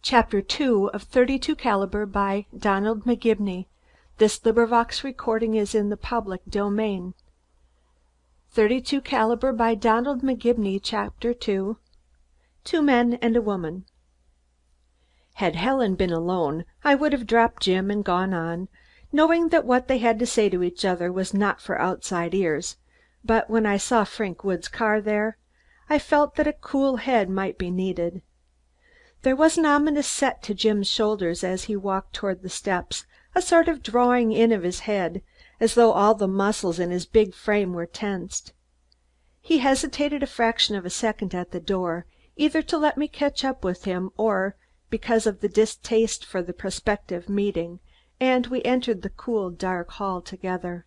Chapter 2 of 32 Caliber by David McGibeny. Recording is in the public domain. 32 Caliber by David McGibeny. Chapter 2. Two Men and a Woman. Had Helen been alone, I would have dropped Jim and gone on, knowing that what they had to say to each other was not for outside ears, but when I saw Frank Woods' car there, I felt that a cool head might be needed. There was an ominous set to Jim's shoulders as he walked toward the steps, a sort of drawing in of his head, as though all the muscles in his big frame were tensed. He hesitated a fraction of a second at the door, either to let me catch up with him or because of the distaste for the prospective meeting, and we entered the cool, dark hall together.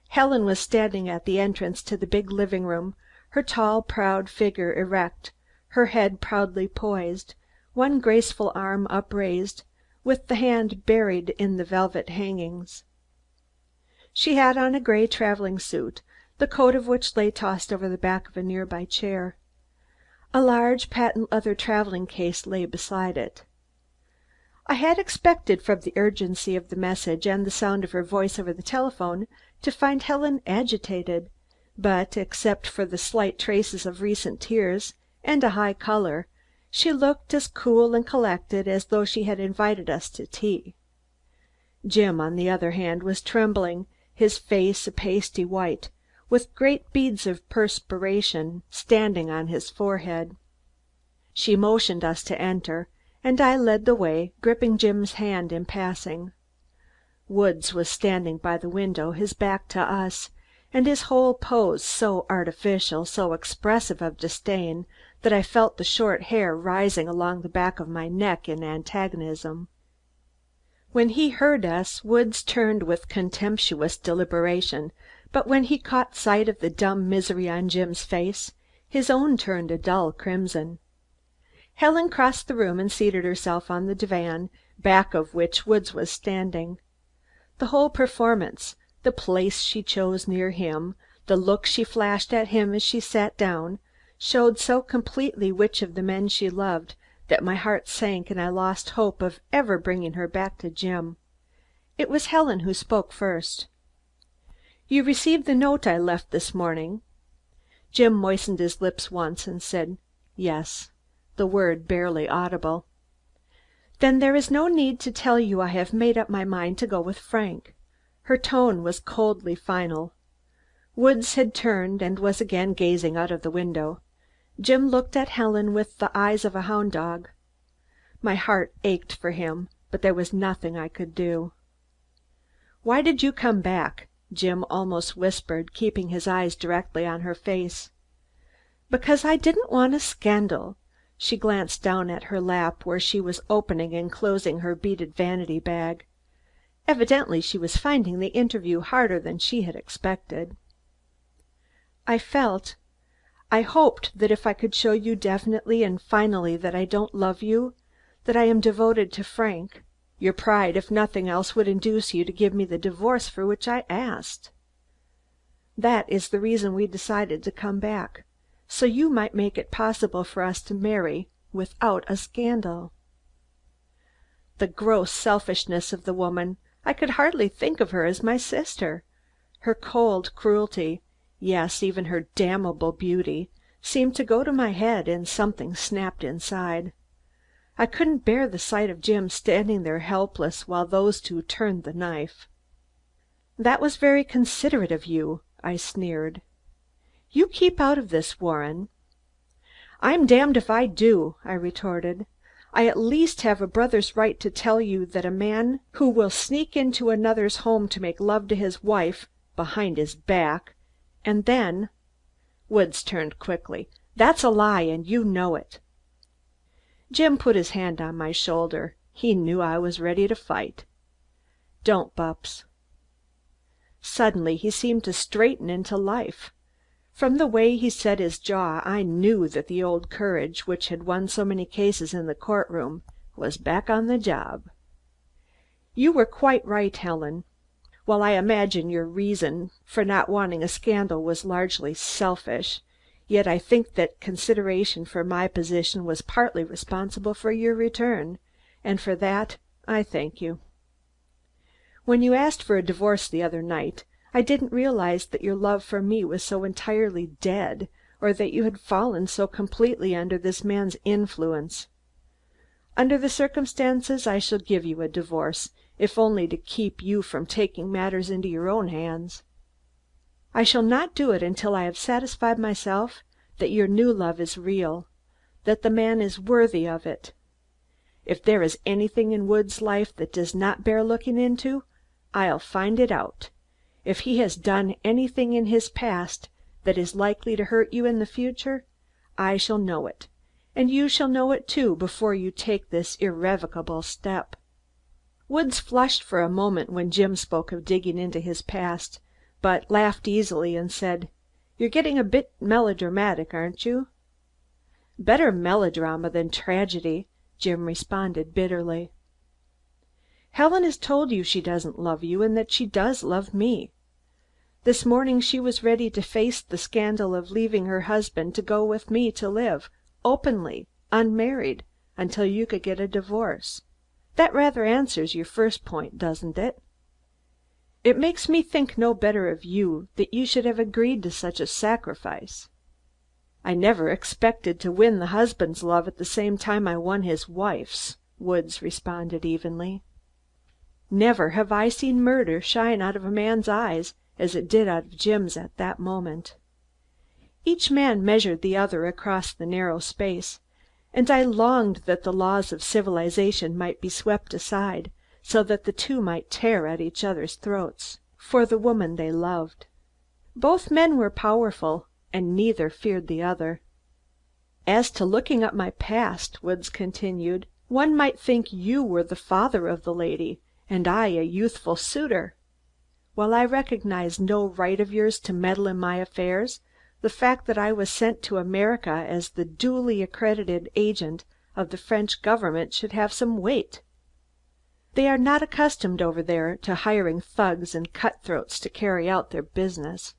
Helen was standing at the entrance to the big living room, her tall, proud figure erect, her head proudly poised, one graceful arm upraised, with the hand buried in the velvet hangings. She had on a gray traveling suit, the coat of which lay tossed over the back of a nearby chair. A large patent leather traveling case lay beside it. I had expected, from the urgency of the message and the sound of her voice over the telephone, to find Helen agitated, but except for the slight traces of recent tears and a high color, she looked as cool and collected as though she had invited us to tea. Jim, on the other hand, was trembling, his face a pasty white, with great beads of perspiration standing on his forehead. She motioned us to enter, and I led the way, gripping Jim's hand in passing. Woods was standing by the window, his back to us, and his whole pose so artificial, so expressive of disdain, that I felt the short hair rising along the back of my neck in antagonism. When he heard us, Woods turned with contemptuous deliberation, but when he caught sight of the dumb misery on Jim's face, his own turned a dull crimson. Helen crossed the room and seated herself on the divan, back of which Woods was standing. The whole performance, the place she chose near him, the look she flashed at him as she sat down, showed so completely which of the men she loved that my heart sank and I lost hope of ever bringing her back to Jim. It was Helen who spoke first. "You received the note I left this morning?" Jim moistened his lips once and said, "Yes," the word barely audible. "Then there is no need to tell you I have made up my mind to go with Frank." Her tone was coldly final. Woods had turned and was again gazing out of the window. Jim looked at Helen with the eyes of a hound dog. My heart ached for him, but there was nothing I could do. "Why did you come back?" Jim almost whispered, keeping his eyes directly on her face. "Because I didn't want a scandal." She glanced down at her lap, where she was opening and closing her beaded vanity bag. Evidently she was finding the interview harder than she had expected. I hoped that if I could show you definitely and finally that I don't love you, that I am devoted to Frank, your pride, if nothing else, would induce you to give me the divorce for which I asked. That is the reason we decided to come back, so you might make it possible for us to marry without a scandal." The gross selfishness of the woman! I could hardly think of her as my sister. Her cold cruelty, yes, even her damnable beauty, seemed to go to my head, and something snapped inside. I couldn't bear the sight of Jim standing there helpless while those two turned the knife. "That was very considerate of you," I sneered. "You keep out of this, Warren." "I'm damned if I do," I retorted. "I at least have a brother's right to tell you that a man who will sneak into another's home to make love to his wife behind his back, and then—" Woods turned quickly. "That's a lie, and you know it." Jim put his hand on my shoulder. He knew I was ready to fight. "Don't, Bupps." Suddenly he seemed to straighten into life. From the way he set his jaw, I knew that the old courage which had won so many cases in the courtroom was back on the job. "You were quite right, Helen. While I imagine your reason for not wanting a scandal was largely selfish, Yet I think that consideration for my position was partly responsible for your return, and for that I thank you. When you asked for a divorce the other night, I didn't realize that your love for me was so entirely dead, or that you had fallen so completely under this man's influence. Under the circumstances, I shall give you a divorce, if only to keep you from taking matters into your own hands. I shall not do it until I have satisfied myself that your new love is real, that the man is worthy of it. If there is anything in Wood's life that does not bear looking into, I'll find it out. If he has done anything in his past that is likely to hurt you in the future, I shall know it, and you shall know it too before you take this irrevocable step." Woods flushed for a moment when Jim spoke of digging into his past, but laughed easily and said, "You're getting a bit melodramatic, aren't you?" "Better melodrama than tragedy," Jim responded bitterly. "Helen has told you she doesn't love you, and that she does love me. This morning she was ready to face the scandal of leaving her husband to go with me to live, openly, unmarried, until you could get a divorce. That rather answers your first point, doesn't it? It makes me think no better of you that you should have agreed to such a sacrifice." "I never expected to win the husband's love at the same time I won his wife's," Woods responded evenly. Never have I seen murder shine out of a man's eyes as it did out of Jim's at that moment. Each man measured the other across the narrow space, and I longed that the laws of civilization might be swept aside, so that the two might tear at each other's throats for the woman they loved. Both men were powerful, and neither feared the other. "As to looking up my past," Woods continued, "one might think you were the father of the lady, and I a youthful suitor. While I recognize no right of yours to meddle in my affairs, the fact that I was sent to America as the duly accredited agent of the French government should have some weight. They are not accustomed over there to hiring thugs and cutthroats to carry out their business."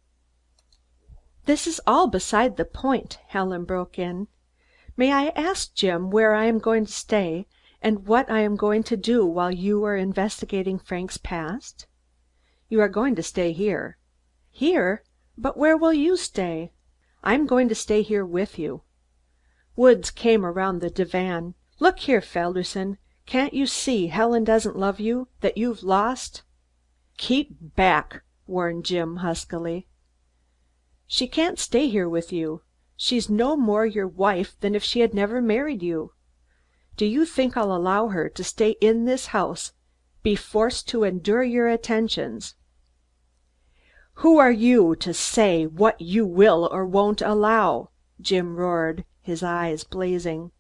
"This is all beside the point," Helen broke in. "May I ask, Jim, where I am going to stay, and what I am going to do while you are investigating Frank's past?" "You are going to stay here." "Here? But where will you stay?" "I'm going to stay here with you." Woods came around the divan. "Look here, Felderson, can't you see Helen doesn't love you, that you've lost?" "Keep back," warned Jim huskily. "She can't stay here with you. She's no more your wife than if she had never married you. Do you think I'll allow her to stay in this house, be forced to endure your attentions?" "Who are you to say what you will or won't allow?" Jim roared, his eyes blazing.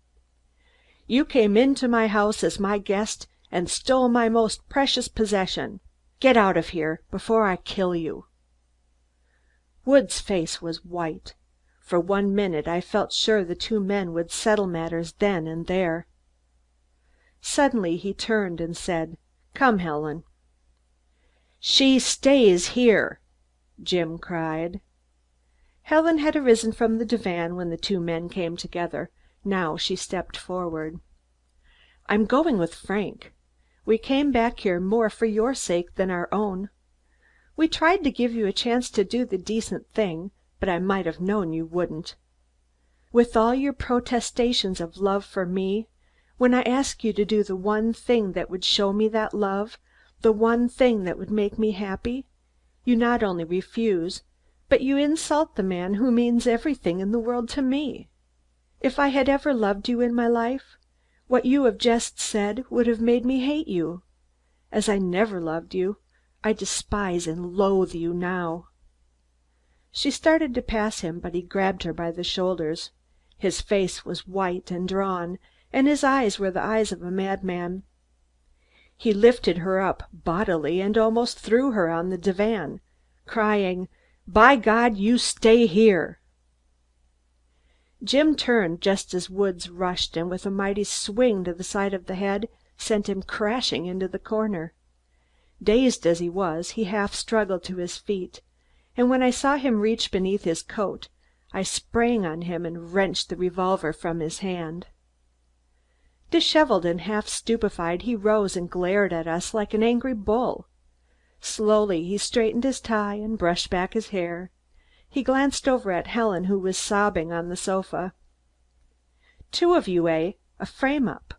"You came into my house as my guest and stole my most precious possession. Get out of here before I kill you." Wood's face was white. For 1 minute I felt sure the two men would settle matters then and there. Suddenly he turned and said, "Come, Helen." "She stays here!" Jim cried. Helen had arisen from the divan when the two men came together. Now she stepped forward. "I'm going with Frank. We came back here more for your sake than our own. We tried to give you a chance to do the decent thing, but I might have known you wouldn't. With all your protestations of love for me, when I ask you to do the one thing that would show me that love, the one thing that would make me happy, you not only refuse, but you insult the man who means everything in the world to me. If I had ever loved you in my life, what you have just said would have made me hate you. As I never loved you, I despise and loathe you now." She started to pass him, but he grabbed her by the shoulders. His face was white and drawn, and his eyes were the eyes of a madman. He lifted her up bodily and almost threw her on the divan, crying, "By God, you stay here!" Jim turned just as Woods rushed, and with a mighty swing to the side of the head, sent him crashing into the corner. Dazed as he was, he half struggled to his feet, and when I saw him reach beneath his coat, I sprang on him and wrenched the revolver from his hand. Disheveled and half stupefied, he rose and glared at us like an angry bull. Slowly he straightened his tie and brushed back his hair. He glanced over at Helen, who was sobbing on the sofa. "Two of you, eh? A frame-up?"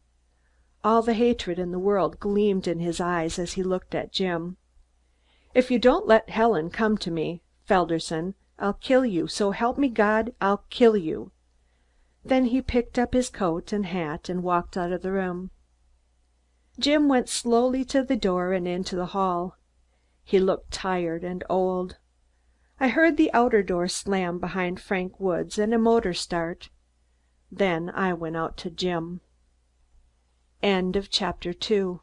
All the hatred in the world gleamed in his eyes as he looked at Jim. "If you don't let Helen come to me, Felderson, I'll kill you, so help me God, I'll kill you." Then he picked up his coat and hat and walked out of the room. Jim went slowly to the door and into the hall. He looked tired and old. I heard the outer door slam behind Frank Woods and a motor start. Then I went out to Jim. Chapter 2